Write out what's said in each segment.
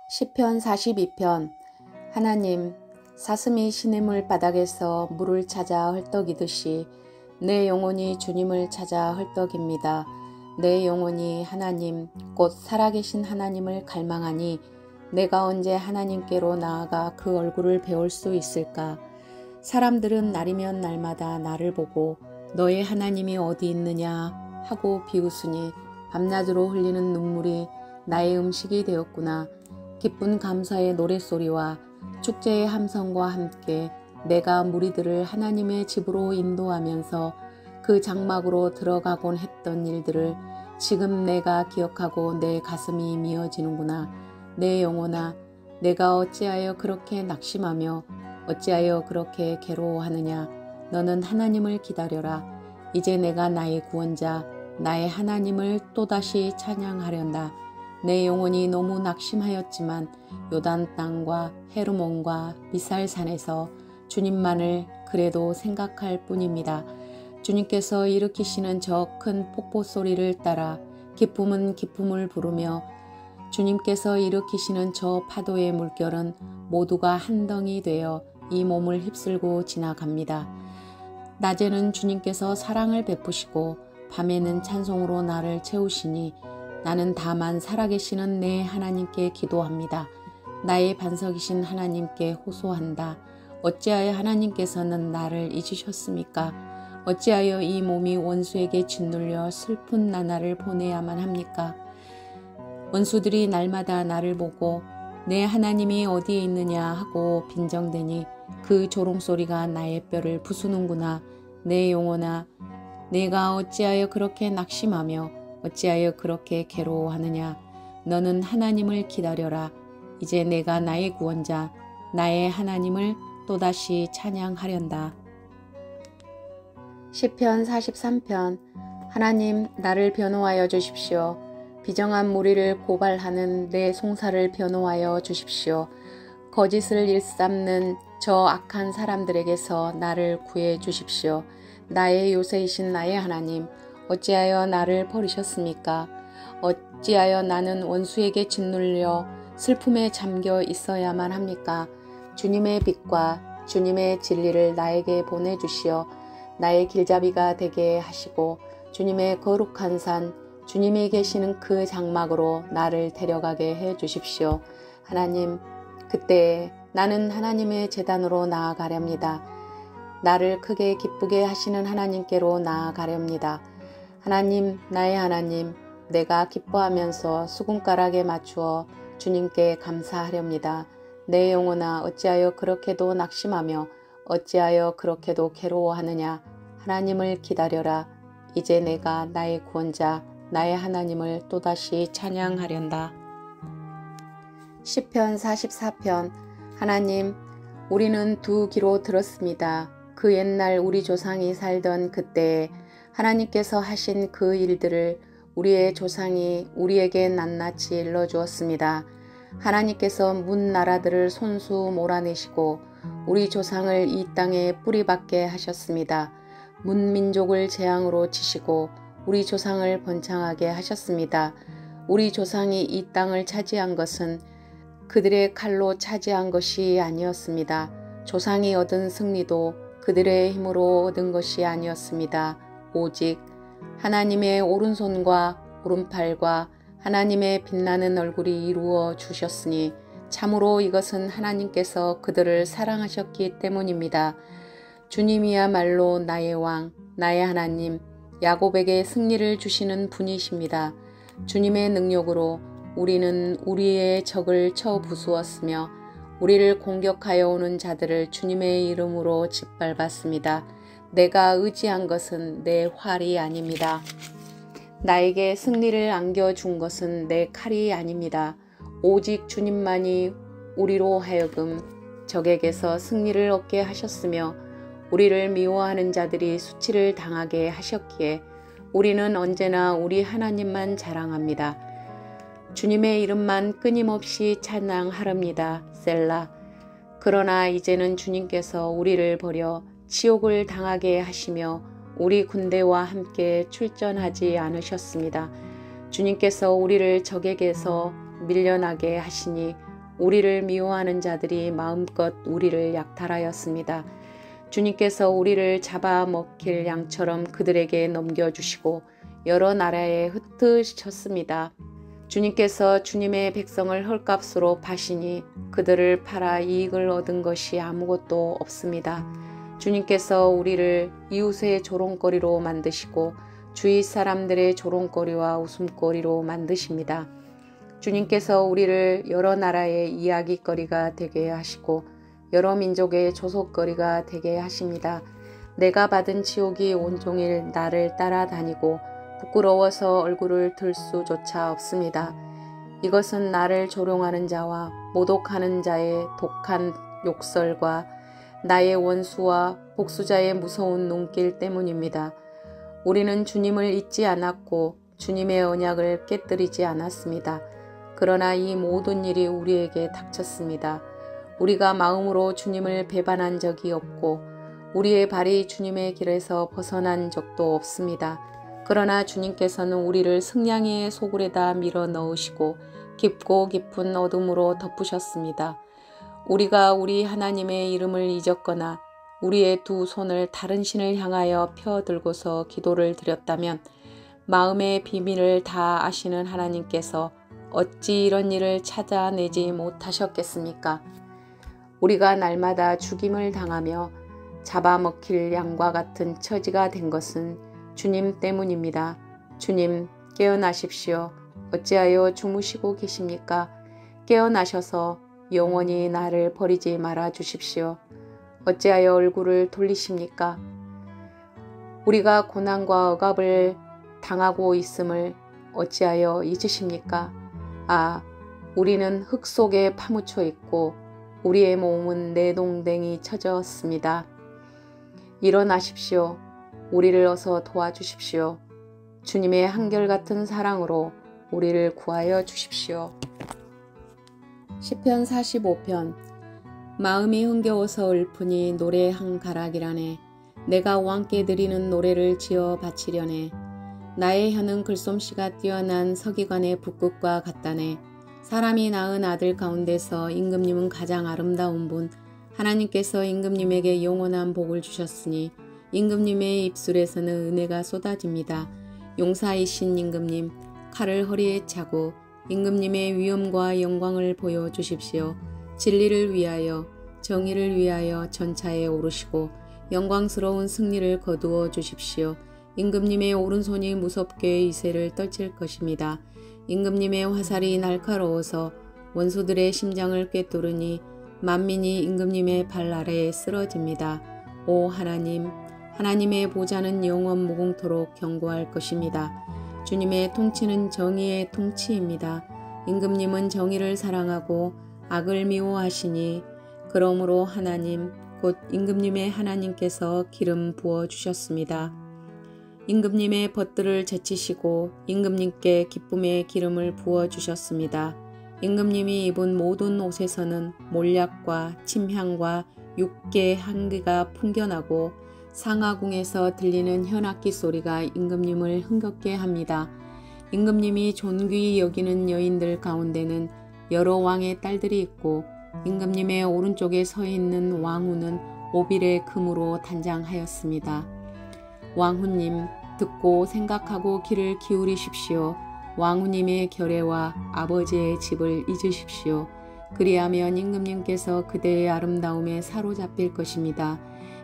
시편 42편. 하나님, 사슴이 시냇물 바닥에서 물을 찾아 헐떡이듯이 내 영혼이 주님을 찾아 헐떡입니다. 내 영혼이 하나님, 곧 살아계신 하나님을 갈망하니 내가 언제 하나님께로 나아가 그 얼굴을 배울 수 있을까? 사람들은 날이면 날마다 나를 보고 너의 하나님이 어디 있느냐 하고 비웃으니 밤낮으로 흘리는 눈물이 나의 음식이 되었구나. 기쁜 감사의 노랫소리와 축제의 함성과 함께 내가 무리들을 하나님의 집으로 인도하면서 그 장막으로 들어가곤 했던 일들을 지금 내가 기억하고 내 가슴이 미어지는구나. 내 영혼아, 내가 어찌하여 그렇게 낙심하며 어찌하여 그렇게 괴로워하느냐. 너는 하나님을 기다려라. 이제 내가 나의 구원자 나의 하나님을 또다시 찬양하련다. 내 영혼이 너무 낙심하였지만 요단 땅과 헤르몬과 미살산에서 주님만을 그래도 생각할 뿐입니다. 주님께서 일으키시는 저 큰 폭포 소리를 따라 기쁨은 기쁨을 부르며 주님께서 일으키시는 저 파도의 물결은 모두가 한 덩이 되어 이 몸을 휩쓸고 지나갑니다. 낮에는 주님께서 사랑을 베푸시고 밤에는 찬송으로 나를 채우시니 나는 다만 살아계시는 내 하나님께 기도합니다. 나의 반석이신 하나님께 호소한다. 어찌하여 하나님께서는 나를 잊으셨습니까? 어찌하여 이 몸이 원수에게 짓눌려 슬픈 나날을 보내야만 합니까? 원수들이 날마다 나를 보고 내 하나님이 어디에 있느냐 하고 빈정대니 그 조롱소리가 나의 뼈를 부수는구나. 내 영혼아, 내가 어찌하여 그렇게 낙심하며 어찌하여 그렇게 괴로워하느냐. 너는 하나님을 기다려라. 이제 내가 나의 구원자 나의 하나님을 또다시 찬양하련다. 시편 43편. 하나님, 나를 변호하여 주십시오. 비정한 무리를 고발하는 내 송사를 변호하여 주십시오. 거짓을 일삼는 저 악한 사람들에게서 나를 구해 주십시오. 나의 요새이신 나의 하나님, 어찌하여 나를 버리셨습니까? 어찌하여 나는 원수에게 짓눌려 슬픔에 잠겨 있어야만 합니까? 주님의 빛과 주님의 진리를 나에게 보내주시어 나의 길잡이가 되게 하시고 주님의 거룩한 산, 주님이 계시는 그 장막으로 나를 데려가게 해 주십시오. 하나님, 그때 나는 하나님의 제단으로 나아가렵니다. 나를 크게 기쁘게 하시는 하나님께로 나아가렵니다. 하나님, 나의 하나님, 내가 기뻐하면서 수군가락에 맞추어 주님께 감사하렵니다. 내 영혼아, 어찌하여 그렇게도 낙심하며 어찌하여 그렇게도 괴로워하느냐. 하나님을 기다려라. 이제 내가 나의 구원자 나의 하나님을 또다시 찬양하련다. 시편 44편. 하나님, 우리는 두 귀로 들었습니다. 그 옛날 우리 조상이 살던 그때에 하나님께서 하신 그 일들을 우리의 조상이 우리에게 낱낱이 일러주었습니다. 하나님께서 문 나라들을 손수 몰아내시고 우리 조상을 이 땅에 뿌리박게 하셨습니다. 문 민족을 재앙으로 치시고 우리 조상을 번창하게 하셨습니다. 우리 조상이 이 땅을 차지한 것은 그들의 칼로 차지한 것이 아니었습니다. 조상이 얻은 승리도 그들의 힘으로 얻은 것이 아니었습니다. 오직 하나님의 오른손과 오른팔과 하나님의 빛나는 얼굴이 이루어 주셨으니 참으로 이것은 하나님께서 그들을 사랑하셨기 때문입니다. 주님이야말로 나의 왕, 나의 하나님, 야곱에게 승리를 주시는 분이십니다. 주님의 능력으로 우리는 우리의 적을 쳐 부수었으며 우리를 공격하여 오는 자들을 주님의 이름으로 짓밟았습니다. 내가 의지한 것은 내 활이 아닙니다. 나에게 승리를 안겨준 것은 내 칼이 아닙니다. 오직 주님만이 우리로 하여금 적에게서 승리를 얻게 하셨으며 우리를 미워하는 자들이 수치를 당하게 하셨기에 우리는 언제나 우리 하나님만 자랑합니다. 주님의 이름만 끊임없이 찬양하렵니다. 셀라. 그러나 이제는 주님께서 우리를 버려 지옥을 당하게 하시며 우리 군대와 함께 출전하지 않으셨습니다. 주님께서 우리를 적에게서 밀려나게 하시니 우리를 미워하는 자들이 마음껏 우리를 약탈하였습니다. 주님께서 우리를 잡아먹힐 양처럼 그들에게 넘겨주시고 여러 나라에 흩으셨습니다. 주님께서 주님의 백성을 헐값으로 파시니 그들을 팔아 이익을 얻은 것이 아무것도 없습니다. 주님께서 우리를 이웃의 조롱거리로 만드시고 주위 사람들의 조롱거리와 웃음거리로 만드십니다. 주님께서 우리를 여러 나라의 이야기거리가 되게 하시고 여러 민족의 조속거리가 되게 하십니다. 내가 받은 지옥이 온종일 나를 따라다니고 부끄러워서 얼굴을 들 수조차 없습니다. 이것은 나를 조롱하는 자와 모독하는 자의 독한 욕설과 나의 원수와 복수자의 무서운 눈길 때문입니다. 우리는 주님을 잊지 않았고 주님의 언약을 깨뜨리지 않았습니다. 그러나 이 모든 일이 우리에게 닥쳤습니다. 우리가 마음으로 주님을 배반한 적이 없고 우리의 발이 주님의 길에서 벗어난 적도 없습니다. 그러나 주님께서는 우리를 승냥이의 소굴에다 밀어 넣으시고 깊고 깊은 어둠으로 덮으셨습니다. 우리가 우리 하나님의 이름을 잊었거나 우리의 두 손을 다른 신을 향하여 펴들고서 기도를 드렸다면 마음의 비밀을 다 아시는 하나님께서 어찌 이런 일을 찾아내지 못하셨겠습니까? 우리가 날마다 죽임을 당하며 잡아먹힐 양과 같은 처지가 된 것은 주님 때문입니다. 주님, 깨어나십시오. 어찌하여 주무시고 계십니까? 깨어나셔서 영원히 나를 버리지 말아 주십시오. 어찌하여 얼굴을 돌리십니까? 우리가 고난과 억압을 당하고 있음을 어찌하여 잊으십니까? 아, 우리는 흙 속에 파묻혀 있고 우리의 몸은 내동댕이 쳐졌습니다. 일어나십시오. 우리를 어서 도와주십시오. 주님의 한결같은 사랑으로 우리를 구하여 주십시오. 시편 45편. 마음이 흥겨워서 읊으니 노래 한 가락이라네. 내가 왕께 드리는 노래를 지어 바치려네. 나의 혀는 글솜씨가 뛰어난 서기관의 붓끝과 같다네. 사람이 낳은 아들 가운데서 임금님은 가장 아름다운 분. 하나님께서 임금님에게 영원한 복을 주셨으니 임금님의 입술에서는 은혜가 쏟아집니다. 용사이신 임금님, 칼을 허리에 차고 임금님의 위엄과 영광을 보여주십시오. 진리를 위하여 정의를 위하여 전차에 오르시고 영광스러운 승리를 거두어 주십시오. 임금님의 오른손이 무섭게 이새를 떨칠 것입니다. 임금님의 화살이 날카로워서 원수들의 심장을 꿰뚫으니 만민이 임금님의 발 아래에 쓰러집니다. 오 하나님, 하나님의 보좌는 영원 무궁토록 견고할 것입니다. 주님의 통치는 정의의 통치입니다. 임금님은 정의를 사랑하고 악을 미워하시니 그러므로 하나님, 곧 임금님의 하나님께서 기름 부어주셨습니다. 임금님의 벗들을 제치시고 임금님께 기쁨의 기름을 부어주셨습니다. 임금님이 입은 모든 옷에서는 몰약과 침향과 육계 향기가 풍겨나고 상하궁에서 들리는 현악기 소리가 임금님을 흥겹게 합니다. 임금님이 존귀히 여기는 여인들 가운데는 여러 왕의 딸들이 있고 임금님의 오른쪽에 서 있는 왕후는 오빌의 금으로 단장하였습니다. 왕후님, 듣고 생각하고 귀를 기울이십시오. 왕후님의 결례와 아버지의 집을 잊으십시오. 그리하면 임금님께서 그대의 아름다움에 사로잡힐 것입니다.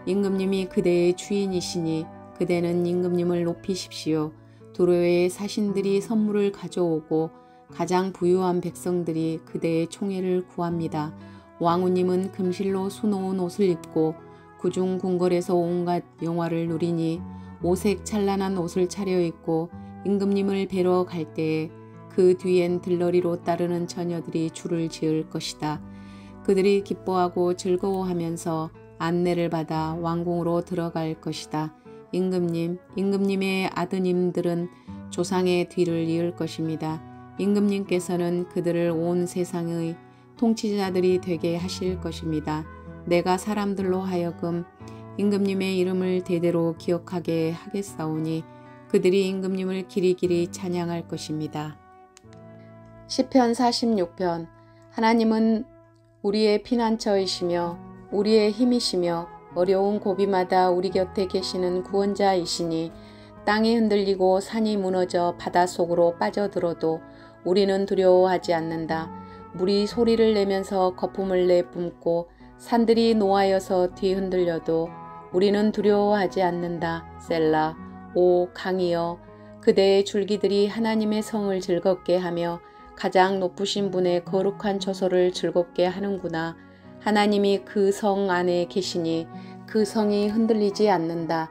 임금님이 그대의 주인이시니 그대는 임금님을 높이십시오. 도로의 사신들이 선물을 가져오고 가장 부유한 백성들이 그대의 총애를 구합니다. 왕후님은 금실로 수놓은 옷을 입고 구중 궁궐에서 온갖 영화를 누리니 오색 찬란한 옷을 차려입고 임금님을 뵈러 갈 때에 그 뒤엔 들러리로 따르는 처녀들이 줄을 지을 것이다. 그들이 기뻐하고 즐거워하면서 안내를 받아 왕궁으로 들어갈 것이다. 임금님, 임금님의 아드님들은 조상의 뒤를 이을 것입니다. 임금님께서는 그들을 온 세상의 통치자들이 되게 하실 것입니다. 내가 사람들로 하여금 임금님의 이름을 대대로 기억하게 하겠사오니 그들이 임금님을 길이길이 찬양할 것입니다. 시편 46편. 하나님은 우리의 피난처이시며 우리의 힘이시며 어려운 고비마다 우리 곁에 계시는 구원자이시니 땅이 흔들리고 산이 무너져 바닷속으로 빠져들어도 우리는 두려워하지 않는다. 물이 소리를 내면서 거품을 내뿜고 산들이 노하여서 뒤흔들려도 우리는 두려워하지 않는다. 셀라. 오 강이여, 그대의 줄기들이 하나님의 성을 즐겁게 하며 가장 높으신 분의 거룩한 처소를 즐겁게 하는구나. 하나님이 그 성 안에 계시니 그 성이 흔들리지 않는다.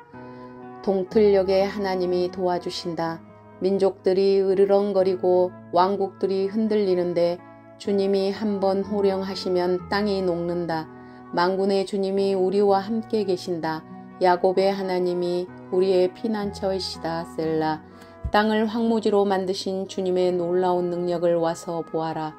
동틀녘에 하나님이 도와주신다. 민족들이 으르렁거리고 왕국들이 흔들리는데 주님이 한번 호령하시면 땅이 녹는다. 만군의 주님이 우리와 함께 계신다. 야곱의 하나님이 우리의 피난처이시다. 셀라. 땅을 황무지로 만드신 주님의 놀라운 능력을 와서 보아라.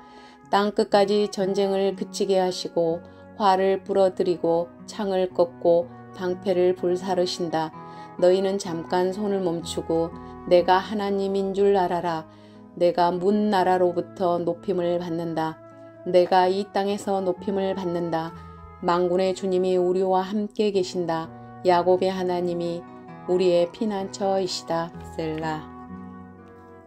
땅 끝까지 전쟁을 그치게 하시고 활을 부러뜨리고 창을 꺾고 방패를 불사르신다. 너희는 잠깐 손을 멈추고 내가 하나님인 줄 알아라. 내가 문 나라로부터 높임을 받는다. 내가 이 땅에서 높임을 받는다. 만군의 주님이 우리와 함께 계신다. 야곱의 하나님이 우리의 피난처이시다. 셀라.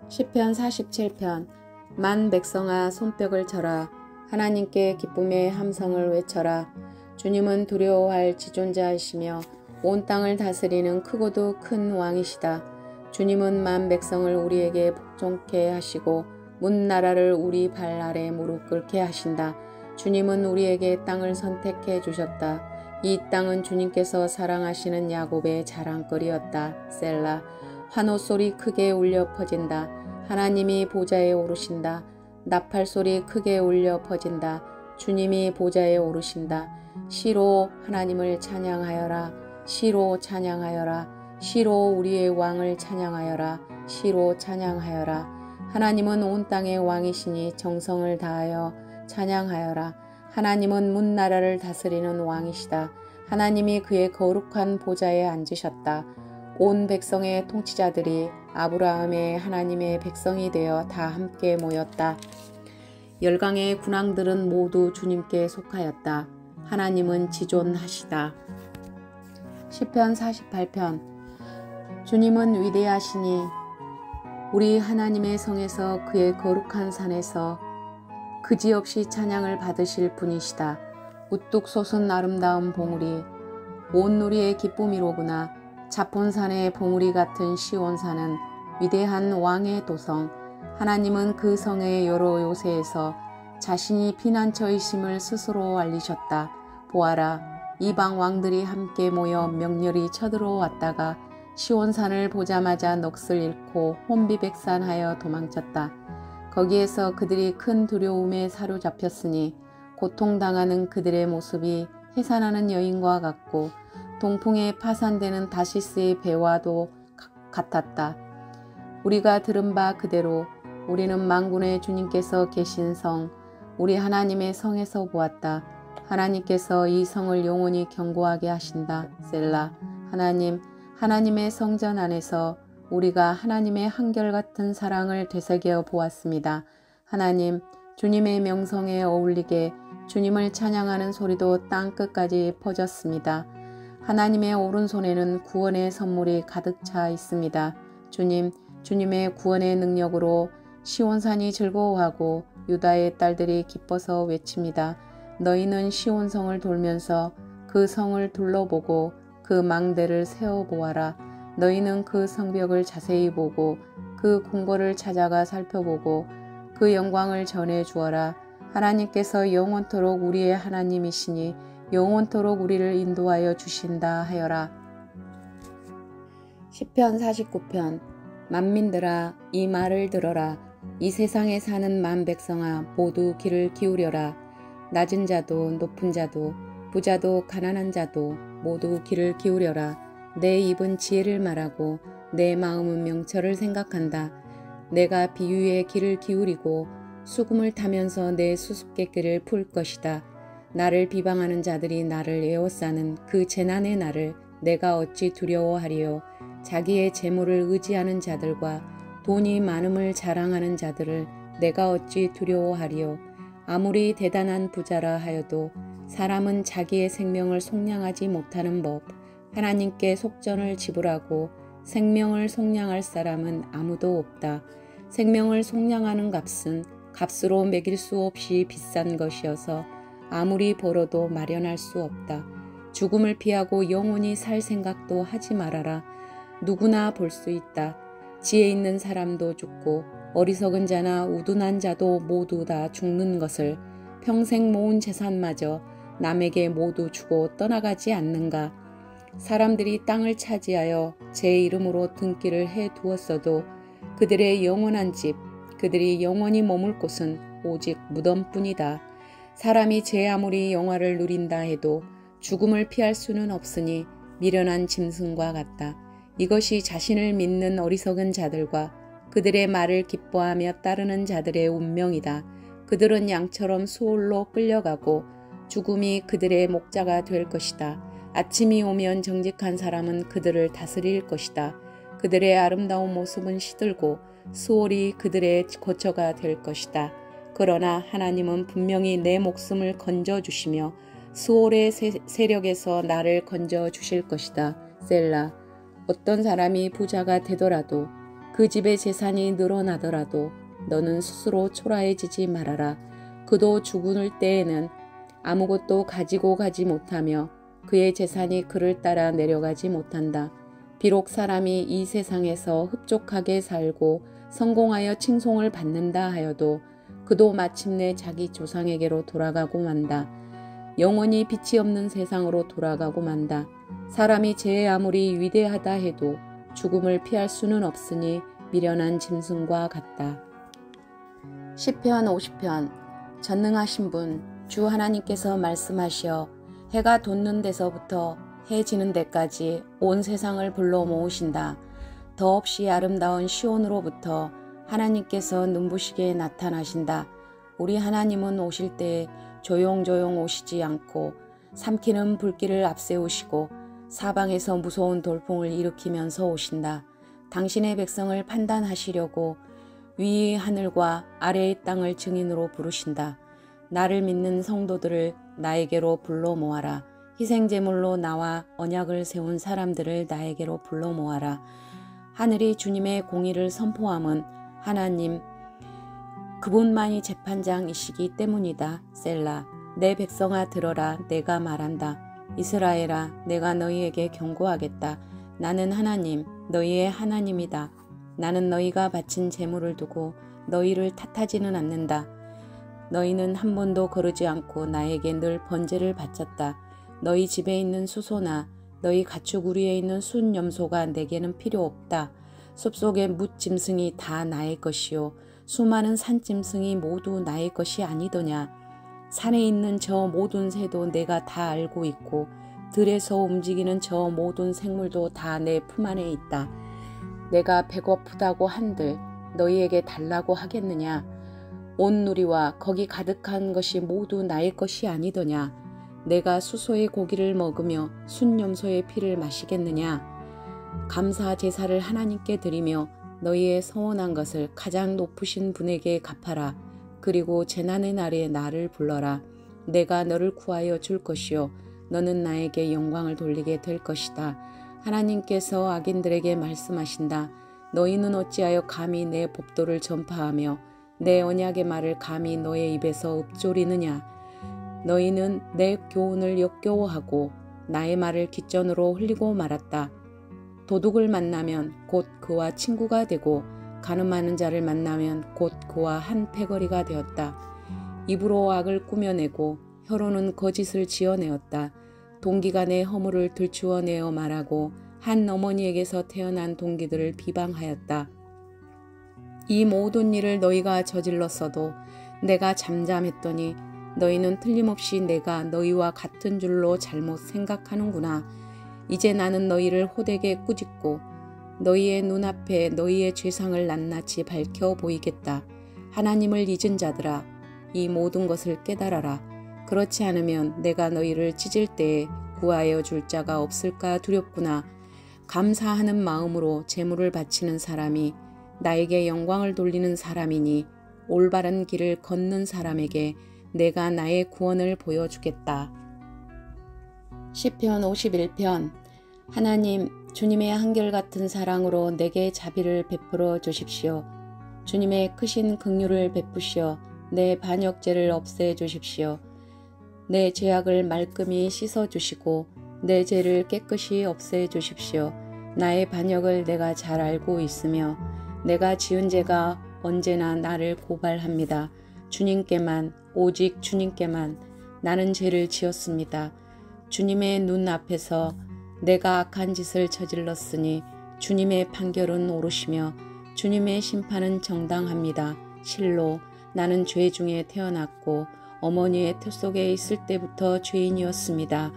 시편 47편. 만 백성아 손뼉을 쳐라. 하나님께 기쁨의 함성을 외쳐라. 주님은 두려워할 지존자이시며 온 땅을 다스리는 크고도 큰 왕이시다. 주님은 만 백성을 우리에게 복종케 하시고 문 나라를 우리 발 아래 무릎 꿇게 하신다. 주님은 우리에게 땅을 선택해 주셨다. 이 땅은 주님께서 사랑하시는 야곱의 자랑거리였다. 셀라. 환호 소리 크게 울려 퍼진다. 하나님이 보좌에 오르신다. 나팔 소리 크게 울려 퍼진다. 주님이 보좌에 오르신다. 시로 하나님을 찬양하여라. 시로 찬양하여라. 시로 우리의 왕을 찬양하여라. 시로 찬양하여라. 하나님은 온 땅의 왕이시니 정성을 다하여 찬양하여라. 하나님은 문 나라를 다스리는 왕이시다. 하나님이 그의 거룩한 보좌에 앉으셨다. 온 백성의 통치자들이 아브라함의 하나님의 백성이 되어 다 함께 모였다. 열강의 군왕들은 모두 주님께 속하였다. 하나님은 지존하시다. 시편 48편. 주님은 위대하시니 우리 하나님의 성에서 그의 거룩한 산에서 그지없이 찬양을 받으실 분이시다. 우뚝 솟은 아름다운 봉우리, 온 누리의 기쁨이로구나. 자폰산의 봉우리 같은 시온산은 위대한 왕의 도성. 하나님은 그 성의 여러 요새에서 자신이 피난처이심을 스스로 알리셨다. 보아라, 이방 왕들이 함께 모여 명렬히 쳐들어왔다가 시온산을 보자마자 넋을 잃고 혼비백산하여 도망쳤다. 거기에서 그들이 큰 두려움에 사로잡혔으니 고통당하는 그들의 모습이 해산하는 여인과 같고 동풍에 파산되는 다시스의 배와도 같았다. 우리가 들은 바 그대로 우리는 만군의 주님께서 계신 성, 우리 하나님의 성에서 보았다. 하나님께서 이 성을 영원히 견고하게 하신다. 셀라. 하나님, 하나님의 성전 안에서 우리가 하나님의 한결같은 사랑을 되새겨 보았습니다. 하나님, 주님의 명성에 어울리게 주님을 찬양하는 소리도 땅 끝까지 퍼졌습니다. 하나님의 오른손에는 구원의 선물이 가득 차 있습니다. 주님, 주님의 구원의 능력으로 시온산이 즐거워하고 유다의 딸들이 기뻐서 외칩니다. 너희는 시온성을 돌면서 그 성을 둘러보고 그 망대를 세어보아라. 너희는 그 성벽을 자세히 보고 그 궁궐을 찾아가 살펴보고 그 영광을 전해 주어라. 하나님께서 영원토록 우리의 하나님이시니 영원토록 우리를 인도하여 주신다 하여라. 시편 49편. 만민들아, 이 말을 들어라. 이 세상에 사는 만 백성아, 모두 귀를 기울여라. 낮은 자도 높은 자도 부자도 가난한 자도 모두 귀를 기울여라. 내 입은 지혜를 말하고 내 마음은 명철을 생각한다. 내가 비유에 귀를 기울이고 수금을 타면서 내 수수께끼를 풀 것이다. 나를 비방하는 자들이 나를 에워싸는 그 재난의 날을 내가 어찌 두려워하리요. 자기의 재물을 의지하는 자들과 돈이 많음을 자랑하는 자들을 내가 어찌 두려워하리요. 아무리 대단한 부자라 하여도 사람은 자기의 생명을 속량하지 못하는 법, 하나님께 속전을 지불하고 생명을 속량할 사람은 아무도 없다. 생명을 속량하는 값은 값으로 매길 수 없이 비싼 것이어서 아무리 벌어도 마련할 수 없다. 죽음을 피하고 영원히 살 생각도 하지 말아라. 누구나 볼 수 있다. 지혜 있는 사람도 죽고 어리석은 자나 우둔한 자도 모두 다 죽는 것을, 평생 모은 재산마저 남에게 모두 주고 떠나가지 않는가. 사람들이 땅을 차지하여 제 이름으로 등기를 해 두었어도 그들의 영원한 집, 그들이 영원히 머물 곳은 오직 무덤뿐이다. 사람이 제 아무리 영화를 누린다 해도 죽음을 피할 수는 없으니 미련한 짐승과 같다. 이것이 자신을 믿는 어리석은 자들과 그들의 말을 기뻐하며 따르는 자들의 운명이다. 그들은 양처럼 수월로 끌려가고 죽음이 그들의 목자가 될 것이다. 아침이 오면 정직한 사람은 그들을 다스릴 것이다. 그들의 아름다운 모습은 시들고 수월이 그들의 거처가 될 것이다. 그러나 하나님은 분명히 내 목숨을 건져주시며 수월의 세력에서 나를 건져주실 것이다. 셀라. 어떤 사람이 부자가 되더라도 그 집의 재산이 늘어나더라도 너는 스스로 초라해지지 말아라. 그도 죽을 때에는 아무것도 가지고 가지 못하며 그의 재산이 그를 따라 내려가지 못한다. 비록 사람이 이 세상에서 흡족하게 살고 성공하여 칭송을 받는다 하여도 그도 마침내 자기 조상에게로 돌아가고 만다. 영원히 빛이 없는 세상으로 돌아가고 만다. 사람이 제 아무리 위대하다 해도 죽음을 피할 수는 없으니 미련한 짐승과 같다. 시편 50편. 전능하신 분 주 하나님께서 말씀하시어 해가 돋는 데서부터 해 지는 데까지 온 세상을 불러 모으신다. 더없이 아름다운 시온으로부터 하나님께서 눈부시게 나타나신다. 우리 하나님은 오실 때에 조용조용 오시지 않고 삼키는 불길을 앞세우시고 사방에서 무서운 돌풍을 일으키면서 오신다. 당신의 백성을 판단하시려고 위의 하늘과 아래의 땅을 증인으로 부르신다. 나를 믿는 성도들을 나에게로 불러 모아라. 희생제물로 나와 언약을 세운 사람들을 나에게로 불러 모아라. 하늘이 주님의 공의를 선포함은 하나님 그분만이 재판장이시기 때문이다. 셀라. 내 백성아 들어라. 내가 말한다. 이스라엘아 내가 너희에게 경고하겠다. 나는 하나님 너희의 하나님이다. 나는 너희가 바친 제물을 두고 너희를 탓하지는 않는다. 너희는 한 번도 거르지 않고 나에게 늘 번제를 바쳤다. 너희 집에 있는 수소나 너희 가축우리에 있는 순염소가 내게는 필요 없다. 숲속의 뭇짐승이 다 나의 것이요 수많은 산짐승이 모두 나의 것이 아니더냐. 산에 있는 저 모든 새도 내가 다 알고 있고 들에서 움직이는 저 모든 생물도 다 내 품 안에 있다. 내가 배고프다고 한들 너희에게 달라고 하겠느냐. 온 누리와 거기 가득한 것이 모두 나의 것이 아니더냐. 내가 수소의 고기를 먹으며 순염소의 피를 마시겠느냐. 감사 제사를 하나님께 드리며 너희의 서원한 것을 가장 높으신 분에게 갚아라. 그리고 재난의 날에 나를 불러라. 내가 너를 구하여 줄 것이요 너는 나에게 영광을 돌리게 될 것이다. 하나님께서 악인들에게 말씀하신다. 너희는 어찌하여 감히 내 법도를 전파하며 내 언약의 말을 감히 너의 입에서 읊조리느냐. 너희는 내 교훈을 역겨워하고 나의 말을 깃전으로 흘리고 말았다. 도둑을 만나면 곧 그와 친구가 되고 간음하는 자를 만나면 곧 그와 한 패거리가 되었다. 입으로 악을 꾸며내고 혀로는 거짓을 지어내었다. 동기가 내 허물을 들추어내어 말하고 한 어머니에게서 태어난 동기들을 비방하였다. 이 모든 일을 너희가 저질렀어도 내가 잠잠했더니 너희는 틀림없이 내가 너희와 같은 줄로 잘못 생각하는구나. 이제 나는 너희를 호되게 꾸짖고 너희의 눈앞에 너희의 죄상을 낱낱이 밝혀 보이겠다. 하나님을 잊은 자들아 이 모든 것을 깨달아라. 그렇지 않으면 내가 너희를 찢을 때에 구하여 줄 자가 없을까 두렵구나. 감사하는 마음으로 제물을 바치는 사람이 나에게 영광을 돌리는 사람이니 올바른 길을 걷는 사람에게 내가 나의 구원을 보여주겠다. 시편 51편. 하나님, 주님의 한결같은 사랑으로 내게 자비를 베풀어 주십시오. 주님의 크신 긍휼을 베푸시어 내 반역죄를 없애 주십시오. 내 죄악을 말끔히 씻어 주시고 내 죄를 깨끗이 없애 주십시오. 나의 반역을 내가 잘 알고 있으며 내가 지은 죄가 언제나 나를 고발합니다. 주님께만, 오직 주님께만 나는 죄를 지었습니다. 주님의 눈 앞에서 내가 악한 짓을 저질렀으니 주님의 판결은 옳으시며 주님의 심판은 정당합니다. 실로 나는 죄 중에 태어났고 어머니의 태 속에 있을 때부터 죄인이었습니다.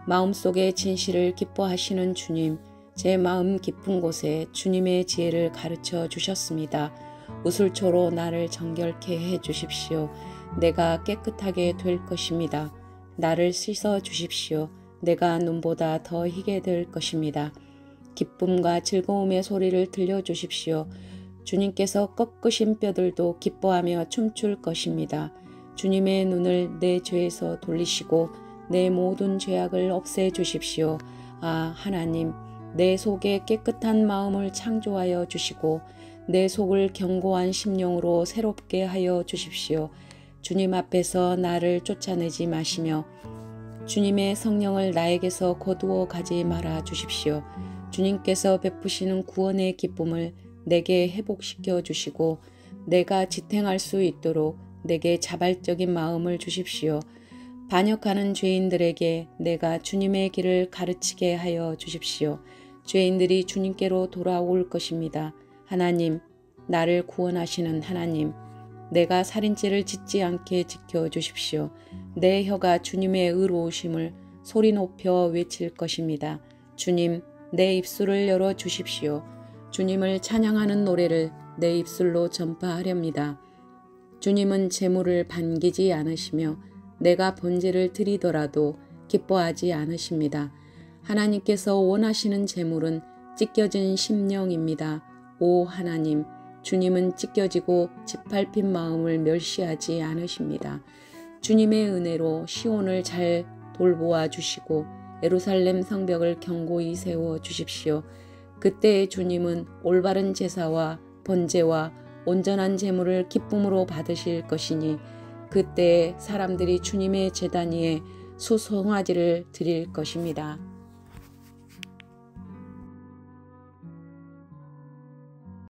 마음속의 진실을 기뻐하시는 주님, 제 마음 깊은 곳에 주님의 지혜를 가르쳐 주셨습니다. 우슬초로 나를 정결케 해 주십시오. 내가 깨끗하게 될 것입니다. 나를 씻어 주십시오. 내가 눈보다 더 희게 될 것입니다. 기쁨과 즐거움의 소리를 들려주십시오. 주님께서 꺾으신 뼈들도 기뻐하며 춤출 것입니다. 주님의 눈을 내 죄에서 돌리시고 내 모든 죄악을 없애 주십시오. 아, 하나님, 내 속에 깨끗한 마음을 창조하여 주시고 내 속을 견고한 심령으로 새롭게 하여 주십시오. 주님 앞에서 나를 쫓아내지 마시며 주님의 성령을 나에게서 거두어 가지 말아 주십시오. 주님께서 베푸시는 구원의 기쁨을 내게 회복시켜 주시고 내가 지탱할 수 있도록 내게 자발적인 마음을 주십시오. 반역하는 죄인들에게 내가 주님의 길을 가르치게 하여 주십시오. 죄인들이 주님께로 돌아올 것입니다. 하나님, 나를 구원하시는 하나님, 내가 살인죄를 짓지 않게 지켜주십시오. 내 혀가 주님의 의로우심을 소리 높여 외칠 것입니다. 주님, 내 입술을 열어 주십시오. 주님을 찬양하는 노래를 내 입술로 전파하렵니다. 주님은 재물을 반기지 않으시며 내가 번제를 드리더라도 기뻐하지 않으십니다. 하나님께서 원하시는 재물은 찢겨진 심령입니다. 오 하나님, 주님은 찢겨지고 짓밟힌 마음을 멸시하지 않으십니다. 주님의 은혜로 시온을 잘 돌보아 주시고 예루살렘 성벽을 견고히 세워 주십시오. 그때 주님은 올바른 제사와 번제와 온전한 제물을 기쁨으로 받으실 것이니 그때 사람들이 주님의 제단 위에 수송아지를 드릴 것입니다.